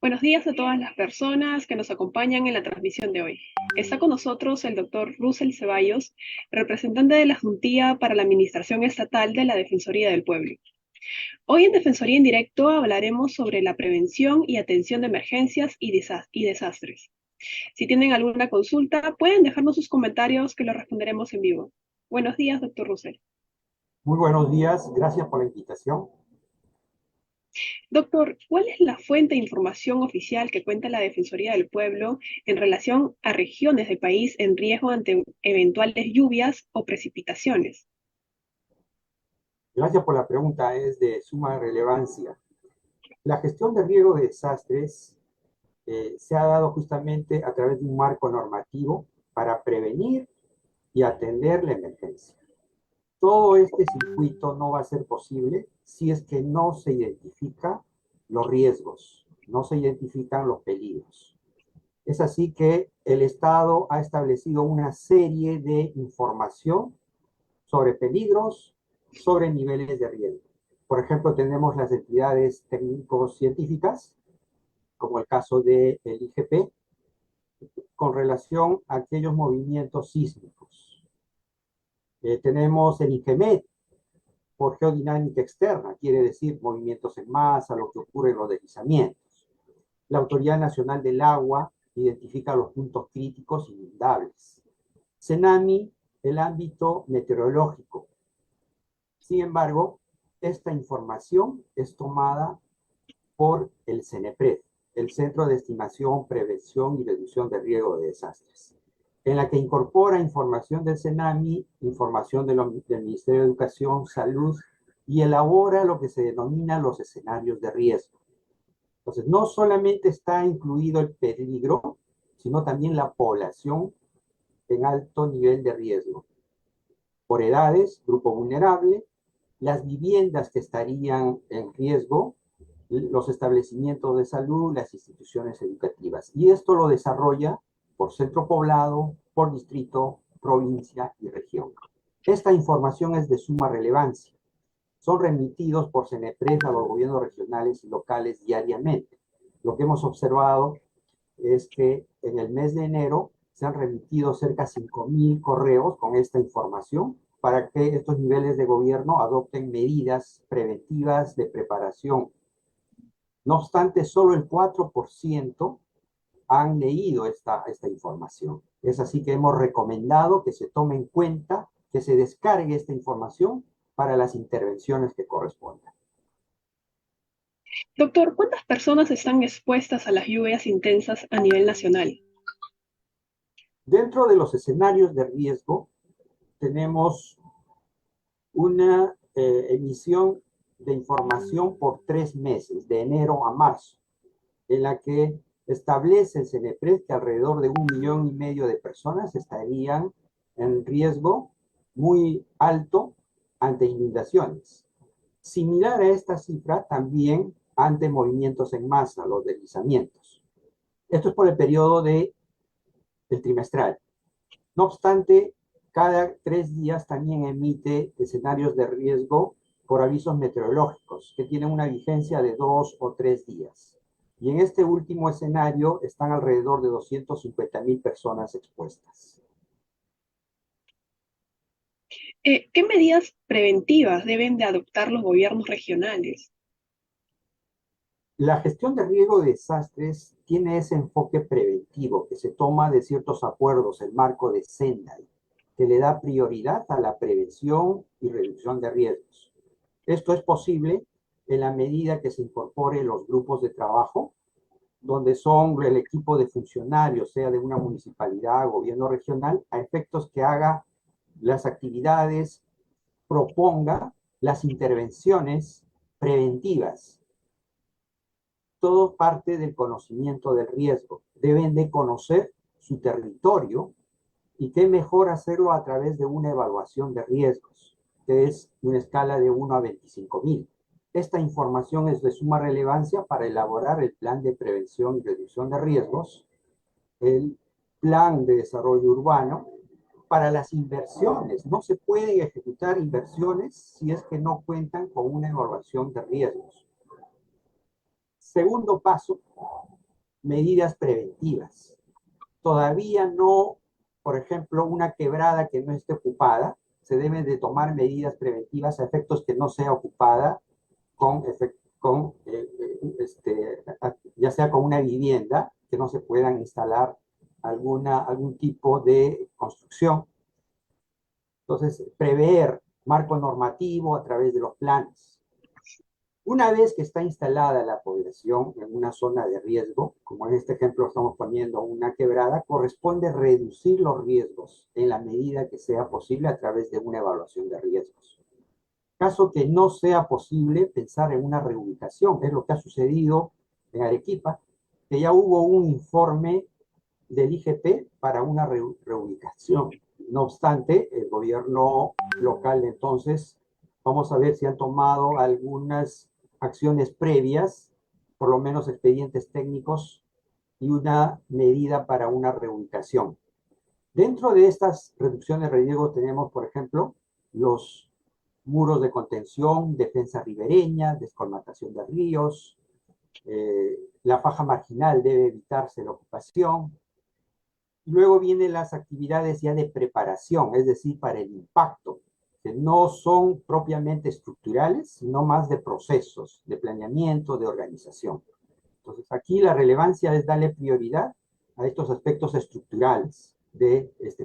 Buenos días a todas las personas que nos acompañan en la transmisión de hoy. Está con nosotros el doctor Russell Ceballos, representante de la Juntía para la Administración Estatal de la Defensoría del Pueblo. Hoy en Defensoría en Directo hablaremos sobre la prevención y atención de emergencias y desastres. Si tienen alguna consulta, pueden dejarnos sus comentarios que los responderemos en vivo. Buenos días, doctor Russell. Muy buenos días, gracias por la invitación. Doctor, ¿cuál es la fuente de información oficial que cuenta la Defensoría del Pueblo en relación a regiones del país en riesgo ante eventuales lluvias o precipitaciones? Gracias por la pregunta, es de suma relevancia. La gestión de riesgo de desastres se ha dado justamente a través de un marco normativo para prevenir y atender la emergencia. Todo este circuito no va a ser posible si es que no se identifican los riesgos, no se identifican los peligros. Es así que el Estado ha establecido una serie de información sobre peligros, sobre niveles de riesgo. Por ejemplo, tenemos las entidades técnico-científicas, como el caso del IGP, con relación a aquellos movimientos sísmicos. Tenemos el IGMET, por geodinámica externa, quiere decir movimientos en masa, lo que ocurre en los deslizamientos. La Autoridad Nacional del Agua identifica los puntos críticos inundables. CENAMI, el ámbito meteorológico. Sin embargo, esta información es tomada por el CENEPRED, el Centro de Estimación, Prevención y Reducción de Riesgo de Desastres, en la que incorpora información del CENAMI, información del Ministerio de Educación, Salud, y elabora lo que se denomina los escenarios de riesgo. Entonces, no solamente está incluido el peligro, sino también la población en alto nivel de riesgo. Por edades, grupo vulnerable, las viviendas que estarían en riesgo, los establecimientos de salud, las instituciones educativas. Y esto lo desarrolla por centro poblado, por distrito, provincia y región. Esta información es de suma relevancia. Son remitidos por CENEPRED a los gobiernos regionales y locales diariamente. Lo que hemos observado es que en el mes de enero se han remitido cerca de 5.000 correos con esta información para que estos niveles de gobierno adopten medidas preventivas de preparación. No obstante, solo el 4% han leído esta información. Es así que hemos recomendado que se tome en cuenta, que se descargue esta información para las intervenciones que correspondan. Doctor, ¿cuántas personas están expuestas a las lluvias intensas a nivel nacional? Dentro de los escenarios de riesgo, tenemos una emisión de información por 3 meses, de enero a marzo, en la que establece el CENEPRED que alrededor de 1,5 millones de personas estarían en riesgo muy alto ante inundaciones. Similar a esta cifra también ante movimientos en masa, los deslizamientos. Esto es por el periodo del trimestral. No obstante, cada 3 días también emite escenarios de riesgo por avisos meteorológicos, que tienen una vigencia de 2 o 3 días. Y en este último escenario están alrededor de 250.000 personas expuestas. ¿Qué medidas preventivas deben de adoptar los gobiernos regionales? La gestión de riesgo de desastres tiene ese enfoque preventivo que se toma de ciertos acuerdos, el marco de Sendai, que le da prioridad a la prevención y reducción de riesgos. Esto es posible en la medida que se incorporen los grupos de trabajo, donde son el equipo de funcionarios, sea de una municipalidad, gobierno regional, a efectos que haga las actividades, proponga las intervenciones preventivas. Todo parte del conocimiento del riesgo. Deben de conocer su territorio y qué mejor hacerlo a través de una evaluación de riesgos, que es una escala de 1 a 25.000. Esta información es de suma relevancia para elaborar el plan de prevención y reducción de riesgos, el plan de desarrollo urbano, para las inversiones. No se pueden ejecutar inversiones si es que no cuentan con una evaluación de riesgos. Segundo paso, medidas preventivas. Todavía no, por ejemplo, una quebrada que no esté ocupada, se deben de tomar medidas preventivas a efectos que no sea ocupada ya sea con una vivienda, que no se puedan instalar algún tipo de construcción. Entonces, prever marco normativo a través de los planes. Una vez que está instalada la población en una zona de riesgo, como en este ejemplo estamos poniendo una quebrada, corresponde reducir los riesgos en la medida que sea posible a través de una evaluación de riesgos. Caso que no sea posible pensar en una reubicación, es lo que ha sucedido en Arequipa, que ya hubo un informe del IGP para una reubicación. No obstante, el gobierno local entonces, vamos a ver si han tomado algunas acciones previas, por lo menos expedientes técnicos y una medida para una reubicación. Dentro de estas reducciones de riesgo tenemos, por ejemplo, los muros de contención, defensa ribereña, descolmatación de ríos, la faja marginal debe evitarse la ocupación. Luego vienen las actividades ya de preparación, es decir, para el impacto, que no son propiamente estructurales, sino más de procesos, de planeamiento, de organización. Entonces, aquí la relevancia es darle prioridad a estos aspectos estructurales,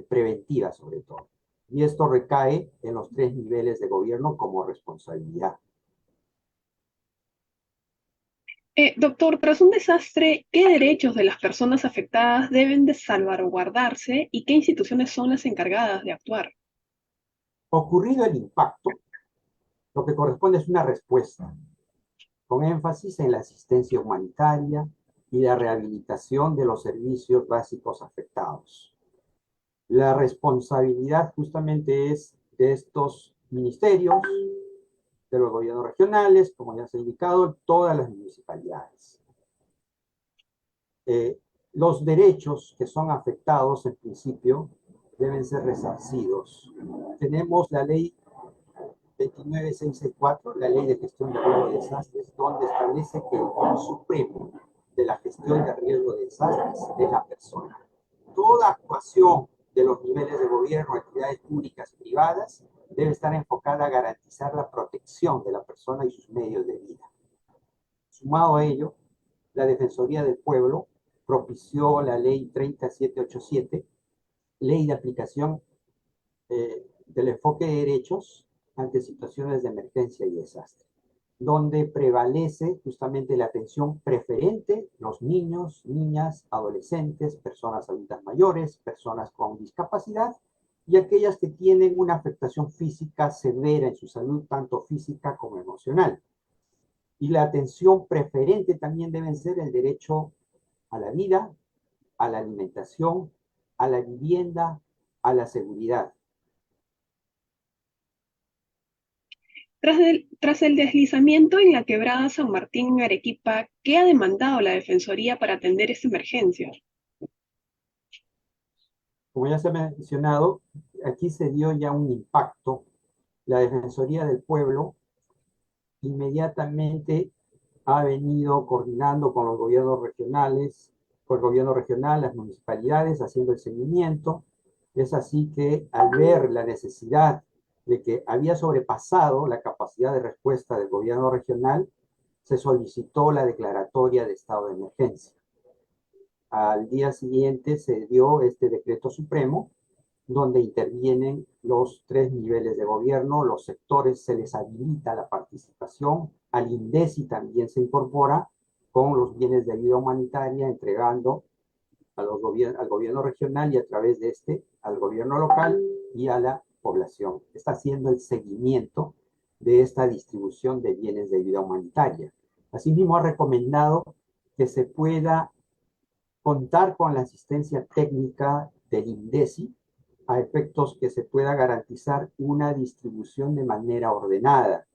preventiva sobre todo. Y esto recae en los 3 niveles de gobierno como responsabilidad. Doctor, tras un desastre, ¿qué derechos de las personas afectadas deben de salvaguardarse y qué instituciones son las encargadas de actuar? Ocurrido el impacto, lo que corresponde es una respuesta, con énfasis en la asistencia humanitaria y la rehabilitación de los servicios básicos afectados. La responsabilidad justamente es de estos ministerios, de los gobiernos regionales, como ya se ha indicado, todas las municipalidades. Los derechos que son afectados, en principio, deben ser resarcidos. Tenemos la ley 29664, la ley de gestión de riesgo de desastres, donde establece que el fin supremo de la gestión de riesgo de desastres es la persona. Toda actuación de los niveles de gobierno, entidades públicas y privadas, debe estar enfocada a garantizar la protección de la persona y sus medios de vida. Sumado a ello, la Defensoría del Pueblo propició la ley 30787, ley de aplicación del enfoque de derechos ante situaciones de emergencia y desastre, donde prevalece justamente la atención preferente, los niños, niñas, adolescentes, personas adultas mayores, personas con discapacidad y aquellas que tienen una afectación física severa en su salud, tanto física como emocional. Y la atención preferente también deben ser el derecho a la vida, a la alimentación, a la vivienda, a la seguridad. Tras el deslizamiento en la quebrada San Martín en Arequipa, ¿qué ha demandado la Defensoría para atender esta emergencia? Como ya se ha mencionado, aquí se dio ya un impacto. La Defensoría del Pueblo inmediatamente ha venido coordinando con los gobiernos regionales, con el gobierno regional, las municipalidades, haciendo el seguimiento. Es así que al ver la necesidad de que había sobrepasado la capacidad de respuesta del gobierno regional, se solicitó la declaratoria de estado de emergencia. Al día siguiente se dio este decreto supremo, donde intervienen los 3 niveles de gobierno, los sectores se les habilita la participación, al INDECI también se incorpora con los bienes de ayuda humanitaria, entregando al gobierno regional y a través de al gobierno local y a la población. Está haciendo el seguimiento de esta distribución de bienes de ayuda humanitaria. Asimismo, ha recomendado que se pueda contar con la asistencia técnica del INDECI a efectos que se pueda garantizar una distribución de manera ordenada,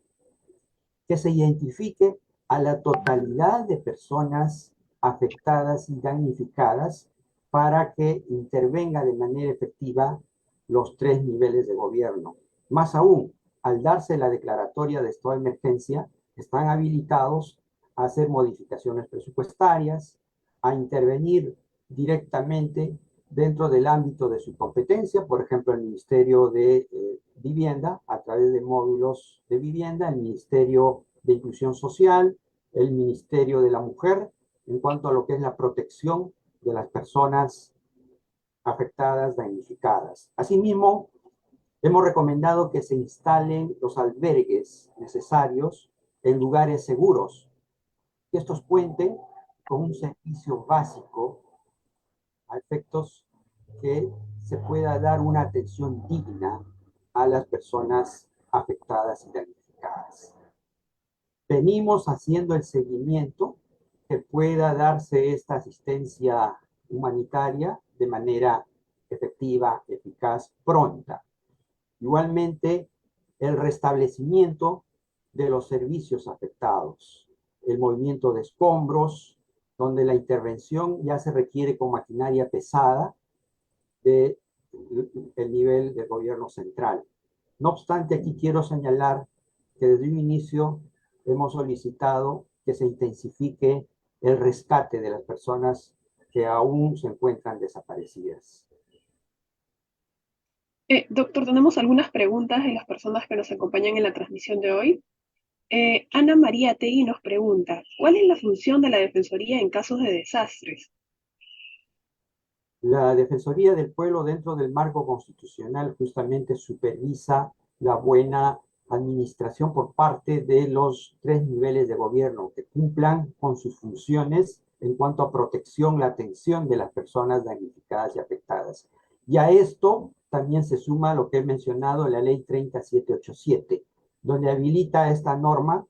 que se identifique a la totalidad de personas afectadas y damnificadas para que intervenga de manera efectiva los 3 niveles de gobierno. Más aún, al darse la declaratoria de estado de emergencia, están habilitados a hacer modificaciones presupuestarias, a intervenir directamente dentro del ámbito de su competencia, por ejemplo, el Ministerio de Vivienda, a través de módulos de vivienda, el Ministerio de Inclusión Social, el Ministerio de la Mujer, en cuanto a lo que es la protección de las personas afectadas, damnificadas. Asimismo, hemos recomendado que se instalen los albergues necesarios en lugares seguros, que estos cuenten con un servicio básico a efectos que se pueda dar una atención digna a las personas afectadas y damnificadas. Venimos haciendo el seguimiento que pueda darse esta asistencia humanitaria de manera efectiva, eficaz, pronta. Igualmente, el restablecimiento de los servicios afectados, el movimiento de escombros, donde la intervención ya se requiere con maquinaria pesada del nivel del gobierno central. No obstante, aquí quiero señalar que desde un inicio hemos solicitado que se intensifique el rescate de las personas que aún se encuentran desaparecidas. Doctor, tenemos algunas preguntas de las personas que nos acompañan en la transmisión de hoy. Ana María Tegui nos pregunta, ¿cuál es la función de la Defensoría en casos de desastres? La Defensoría del Pueblo, dentro del marco constitucional, justamente supervisa la buena administración por parte de los tres niveles de gobierno que cumplan con sus funciones en cuanto a protección, la atención de las personas damnificadas y afectadas. Y a esto también se suma lo que he mencionado, la ley 30787, donde habilita esta norma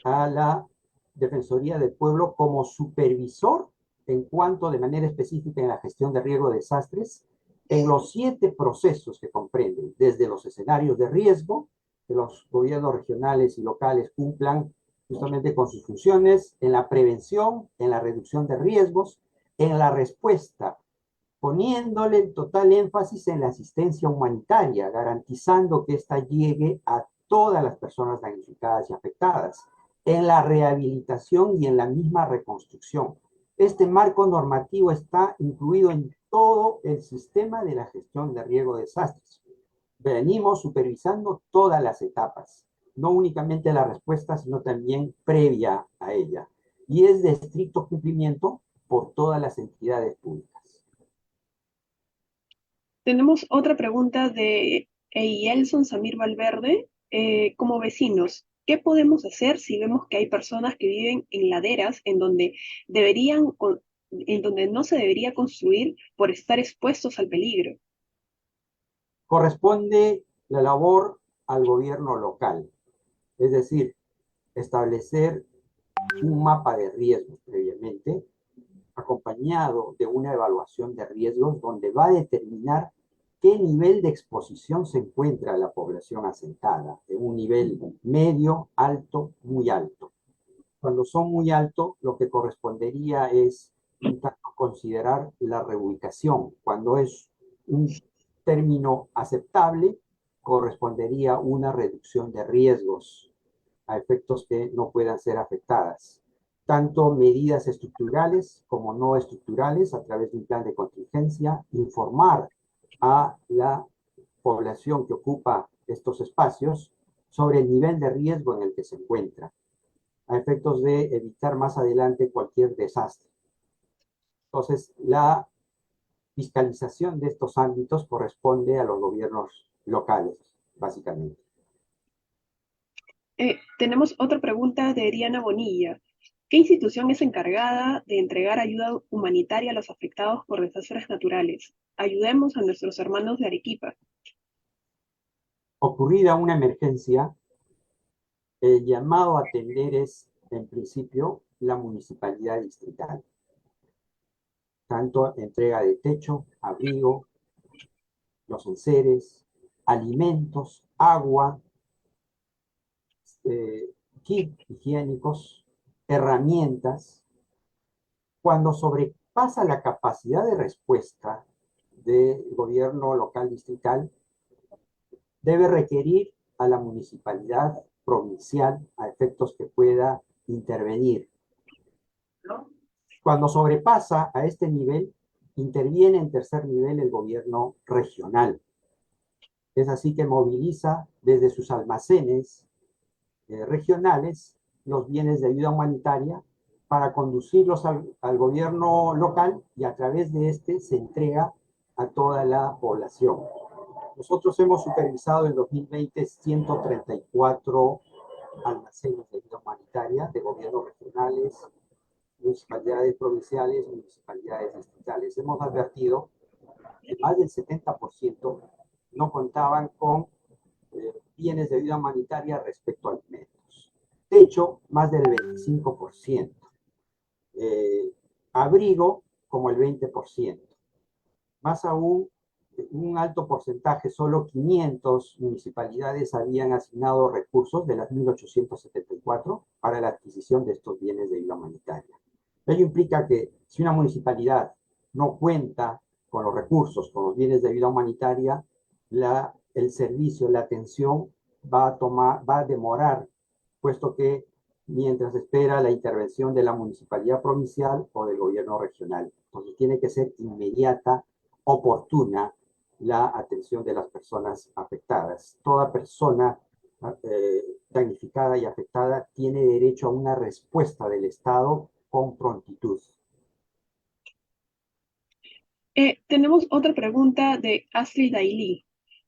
a la Defensoría del Pueblo como supervisor en cuanto de manera específica en la gestión de riesgo de desastres, en los 7 procesos que comprenden, desde los escenarios de riesgo, que los gobiernos regionales y locales cumplan justamente con sus funciones, en la prevención, en la reducción de riesgos, en la respuesta, poniéndole total énfasis en la asistencia humanitaria, garantizando que ésta llegue a todas las personas damnificadas y afectadas, en la rehabilitación y en la misma reconstrucción. Este marco normativo está incluido en todo el sistema de la gestión de riesgo de desastres. Venimos supervisando todas las etapas, no únicamente la respuesta, sino también previa a ella. Y es de estricto cumplimiento por todas las entidades públicas. Tenemos otra pregunta de Eielson Samir Valverde. Como vecinos, ¿qué podemos hacer si vemos que hay personas que viven en laderas en donde no se debería construir por estar expuestos al peligro? Corresponde la labor al gobierno local, es decir, establecer un mapa de riesgos previamente, acompañado de una evaluación de riesgos donde va a determinar qué nivel de exposición se encuentra la población asentada, en un nivel medio, alto, muy alto. Cuando son muy altos, lo que correspondería es un tanto considerar la reubicación. Cuando es un término aceptable, correspondería una reducción de riesgos a efectos que no puedan ser afectadas. Tanto medidas estructurales como no estructurales a través de un plan de contingencia, informar a la población que ocupa estos espacios sobre el nivel de riesgo en el que se encuentra, a efectos de evitar más adelante cualquier desastre. Entonces, la fiscalización de estos ámbitos corresponde a los gobiernos locales, básicamente. Tenemos otra pregunta de Diana Bonilla. ¿Qué institución es encargada de entregar ayuda humanitaria a los afectados por desastres naturales? Ayudemos a nuestros hermanos de Arequipa. Ocurrida una emergencia, el llamado a atender es, en principio, la municipalidad distrital. Tanto entrega de techo, abrigo, los enseres, alimentos, agua, kits higiénicos, herramientas. Cuando sobrepasa la capacidad de respuesta del gobierno local distrital, debe requerir a la municipalidad provincial a efectos que pueda intervenir. Cuando sobrepasa a este nivel, interviene en tercer nivel el gobierno regional. Es así que moviliza desde sus almacenes regionales los bienes de ayuda humanitaria para conducirlos al gobierno local y a través de este se entrega a toda la población. Nosotros hemos supervisado en 2020 134 almacenes de ayuda humanitaria de gobiernos regionales, municipalidades provinciales, municipalidades distritales. Hemos advertido que más del 70% no contaban con bienes de ayuda humanitaria respecto a alimentos. De hecho, más del 25%. Abrigo como el 20%. Más aún, un alto porcentaje, solo 500 municipalidades habían asignado recursos de las 1.874 para la adquisición de estos bienes de ayuda humanitaria. Ello implica que si una municipalidad no cuenta con los recursos, con los bienes de ayuda humanitaria, el servicio, la atención va a demorar, puesto que mientras espera la intervención de la municipalidad provincial o del gobierno regional. Entonces tiene que ser inmediata, oportuna la atención de las personas afectadas. Toda persona damnificada y afectada tiene derecho a una respuesta del Estado con prontitud. Tenemos otra pregunta de Astrid Daily.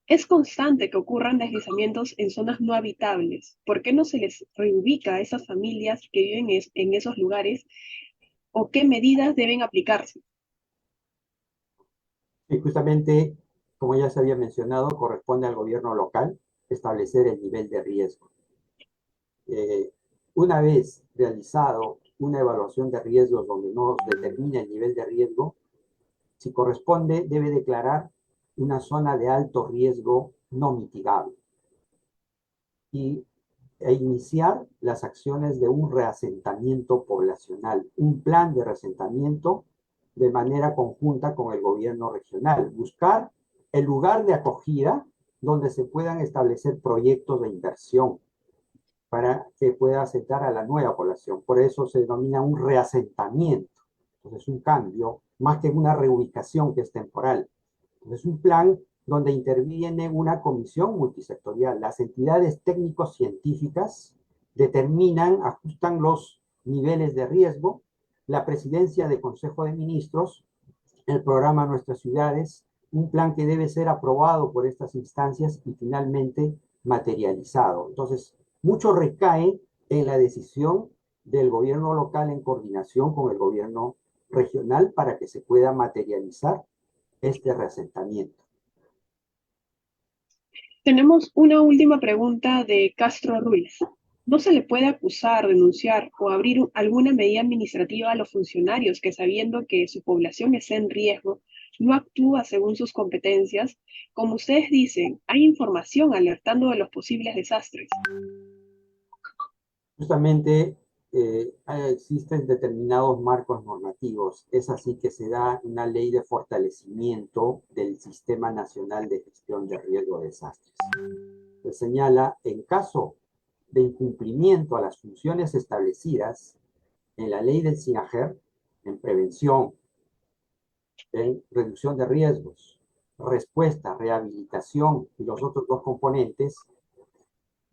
Es constante que ocurran deslizamientos en zonas no habitables. ¿Por qué no se les reubica a esas familias que viven en esos lugares o qué medidas deben aplicarse? Y justamente, como ya se había mencionado, corresponde al gobierno local establecer el nivel de riesgo. Una vez realizado una evaluación de riesgos donde no determina el nivel de riesgo, si corresponde, debe declarar una zona de alto riesgo no mitigable e iniciar las acciones de un reasentamiento poblacional, un plan de reasentamiento de manera conjunta con el gobierno regional. Buscar el lugar de acogida donde se puedan establecer proyectos de inversión para que pueda asentar a la nueva población. Por eso se denomina un reasentamiento. Entonces, un cambio, más que una reubicación que es temporal. Entonces, un plan donde interviene una comisión multisectorial. Las entidades técnico-científicas determinan, ajustan los niveles de riesgo, la presidencia del Consejo de Ministros, el programa Nuestras Ciudades, un plan que debe ser aprobado por estas instancias y finalmente materializado. Entonces, mucho recae en la decisión del gobierno local en coordinación con el gobierno regional para que se pueda materializar este reasentamiento. Tenemos una última pregunta de Castro Ruiz. ¿No se le puede acusar, denunciar o abrir alguna medida administrativa a los funcionarios que, sabiendo que su población está en riesgo, no actúa según sus competencias? Como ustedes dicen, hay información alertando de los posibles desastres. Justamente existen determinados marcos normativos. Es así que se da una ley de fortalecimiento del Sistema Nacional de Gestión de Riesgo de Desastres. Se señala, en caso de incumplimiento a las funciones establecidas en la ley del SINAGER, en prevención, en reducción de riesgos, respuesta, rehabilitación y los otros dos componentes,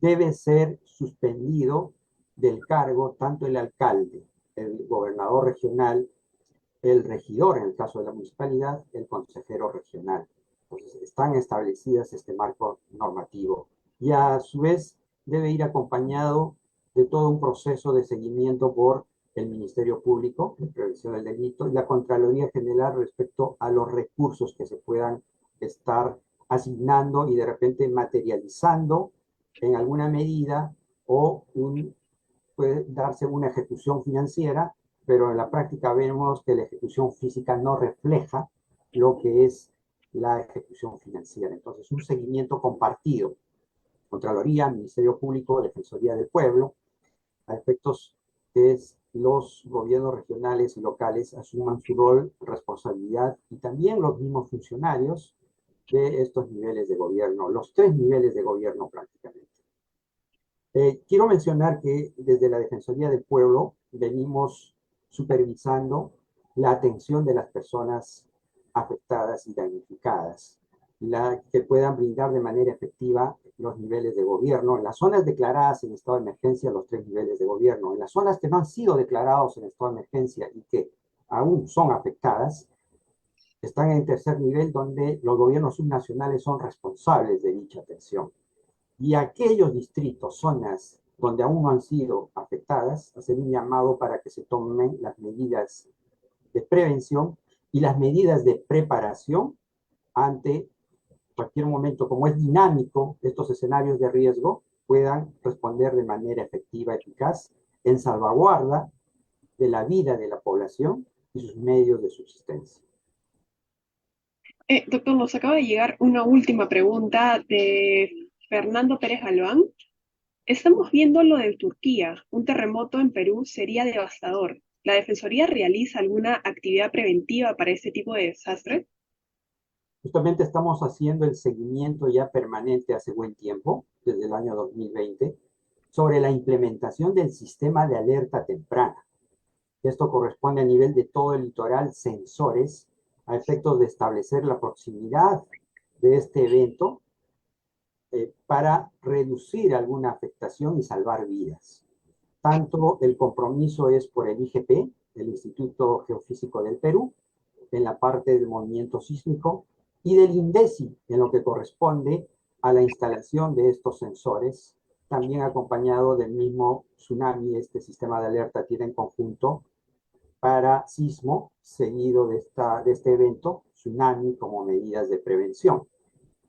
debe ser suspendido del cargo tanto el alcalde, el gobernador regional, el regidor en el caso de la municipalidad, el consejero regional. Entonces, están establecidas este marco normativo y a su vez debe ir acompañado de todo un proceso de seguimiento por el Ministerio Público de Prevención del Delito y la Contraloría General respecto a los recursos que se puedan estar asignando y de repente materializando en alguna medida o puede darse una ejecución financiera, pero en la práctica vemos que la ejecución física no refleja lo que es la ejecución financiera. Entonces, un seguimiento compartido, Contraloría, Ministerio Público, Defensoría del Pueblo, a efectos que los gobiernos regionales y locales asuman su rol, responsabilidad y también los mismos funcionarios de estos niveles de gobierno, los tres niveles de gobierno prácticamente. Quiero mencionar que desde la Defensoría del Pueblo venimos supervisando la atención de las personas afectadas y damnificadas, que puedan brindar de manera efectiva los niveles de gobierno. En las zonas declaradas en estado de emergencia, los 3 niveles de gobierno. En las zonas que no han sido declarados en estado de emergencia y que aún son afectadas, están en tercer nivel, donde los gobiernos subnacionales son responsables de dicha atención. Y aquellos distritos, zonas donde aún no han sido afectadas, hacer un llamado para que se tomen las medidas de prevención y las medidas de preparación ante cualquier momento. Como es dinámico, estos escenarios de riesgo puedan responder de manera efectiva, eficaz, en salvaguarda de la vida de la población y sus medios de subsistencia. Doctor, nos acaba de llegar una última pregunta de Fernando Pérez Galván. Estamos viendo lo de Turquía. Un terremoto en Perú sería devastador. ¿La Defensoría realiza alguna actividad preventiva para este tipo de desastres? Justamente estamos haciendo el seguimiento ya permanente hace buen tiempo, desde el año 2020, sobre la implementación del sistema de alerta temprana. Esto corresponde a nivel de todo el litoral, sensores a efectos de establecer la proximidad de este evento para reducir alguna afectación y salvar vidas. Tanto el compromiso es por el IGP, el Instituto Geofísico del Perú, en la parte del movimiento sísmico, y del INDECI, en lo que corresponde a la instalación de estos sensores, también acompañado del mismo tsunami. Este sistema de alerta tiene en conjunto para sismo, seguido de este evento, tsunami, como medidas de prevención.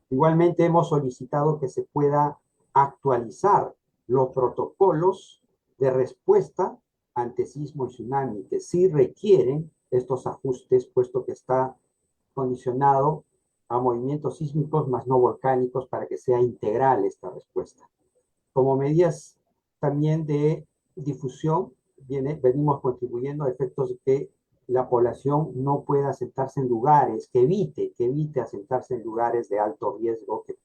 Igualmente hemos solicitado que se pueda actualizar los protocolos de respuesta ante sismo y tsunami, que sí requieren estos ajustes, puesto que está condicionado a movimientos sísmicos más no volcánicos, para que sea integral esta respuesta. Como medidas también de difusión, venimos contribuyendo a efectos de que la población no pueda asentarse en lugares, que evite asentarse en lugares de alto riesgo, que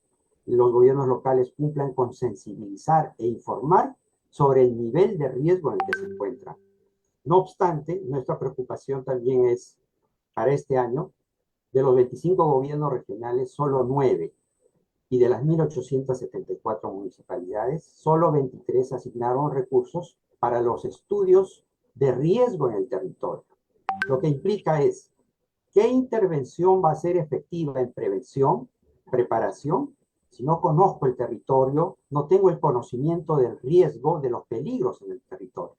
los gobiernos locales cumplan con sensibilizar e informar sobre el nivel de riesgo en el que se encuentran. No obstante, nuestra preocupación también es, para este año, de los 25 gobiernos regionales, solo 9, y de las 1.874 municipalidades, solo 23 asignaron recursos para los estudios de riesgo en el territorio. Lo que implica es, ¿qué intervención va a ser efectiva en prevención, preparación? Si no conozco el territorio, no tengo el conocimiento del riesgo, de los peligros en el territorio.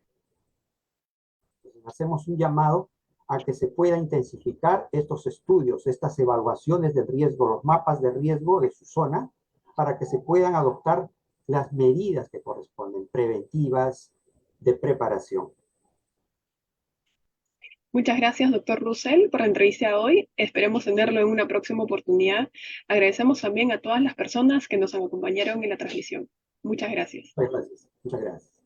Entonces, hacemos un llamado a que se pueda intensificar estos estudios, estas evaluaciones del riesgo, los mapas de riesgo de su zona, para que se puedan adoptar las medidas que corresponden, preventivas, de preparación. Muchas gracias, doctor Russell, por la entrevista de hoy. Esperemos tenerlo en una próxima oportunidad. Agradecemos también a todas las personas que nos acompañaron en la transmisión. Muchas gracias. Muchas gracias. Muchas gracias.